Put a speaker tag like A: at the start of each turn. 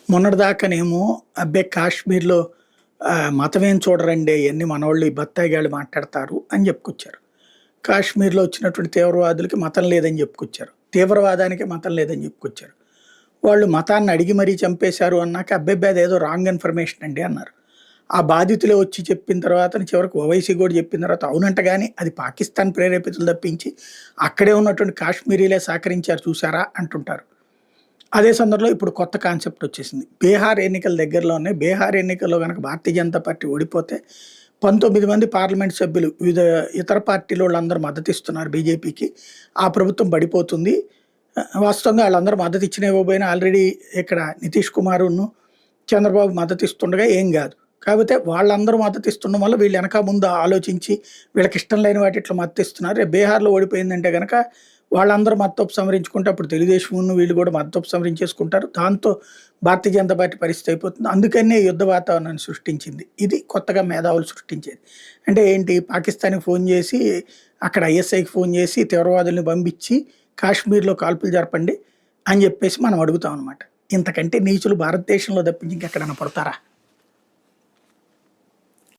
A: మొన్నటిదాకానేమో అబ్బే! కాశ్మీర్‌లో మతమేం చూడరండి అయన్నీ మనోళ్ళు ఈ బత్తాయిగాళ్ళు మాట్లాడతారు అని చెప్పుకొచ్చారు. కాశ్మీర్‌లో వచ్చినటువంటి తీవ్రవాదులకి మతం లేదని చెప్పుకొచ్చారు. తీవ్రవాదానికి మతం లేదని చెప్పుకొచ్చారు. వాళ్ళు మతాన్ని అడిగి మరీ చంపేశారు అన్నాక అబ్బెబ్బే! అదేదో రాంగ్ ఇన్ఫర్మేషన్ అండి అన్నారు. ఆ బాధితులే వచ్చి చెప్పిన తర్వాతని చివరికి ఓవైసీ కూడా చెప్పిన తర్వాత అవునంట గాని అది పాకిస్తాన్ ప్రేరేపితులు తప్పించి అక్కడే ఉన్నటువంటి కాశ్మీరీలే సహకరించారు చూసారా అంటుంటారు. అదే సందర్భంలో ఇప్పుడు కొత్త కాన్సెప్ట్ వచ్చేసింది. బీహార్ ఎన్నికల దగ్గరలో ఉన్నాయి. బీహార్ ఎన్నికల్లో గనక భారతీయ జనతా పార్టీ ఓడిపోతే 19 మంది పార్లమెంట్ సభ్యులు వివిధ ఇతర పార్టీలోళ్ళందరూ మద్దతిస్తున్నారు బీజేపీకి. ఆ ప్రభుత్వం పడిపోతుంది. వాస్తవంగా ఆళ్ళందరూ మద్దతు ఇచ్చినా ఇవ్వకపోయినా ఆల్రెడీ ఇక్కడ నితీష్ కుమారును, చంద్రబాబు మద్దతిస్తుండగా ఏం గాదు. కాకపోతే వాళ్ళందరూ మద్దతిస్తుండడం వల్ల వీళ్ళు ఎనక ముందు ఆలోచించి వీళ్ళకిష్టం లేని వాటిట్లో మద్దతిస్తున్నారు. రేపు బీహార్‌లో ఓడిపోయిందంటే గనక వాళ్ళందరూ మద్దతుపసంహరించుకుంటే అప్పుడు తెలుగుదేశమును వీళ్ళు కూడా మద్దతుపసంహరించేసుకుంటారు. దాంతో భారతీయ జనతా పార్టీ పరిస్థితి అయిపోతుంది. అందుకనే యుద్ధ వాతావరణాన్ని సృష్టించింది. ఇది కొత్తగా మేధావులు సృష్టించేది. అంటే ఏంటి పాకిస్తాన్‌కి ఫోను చేసి, అక్కడ ఐఎస్ఐకి ఫోను చేసి తీవ్రవాదుల్ని పంపించి కాశ్మీర్‌లో కాల్పులు జరపండి అని చెప్పేసి మనం అడుగుతాం అనమాట. ఇంతకంటే నీచులు భారతదేశంలో తప్పించి ఇంకెక్కడైనా పుడతారా?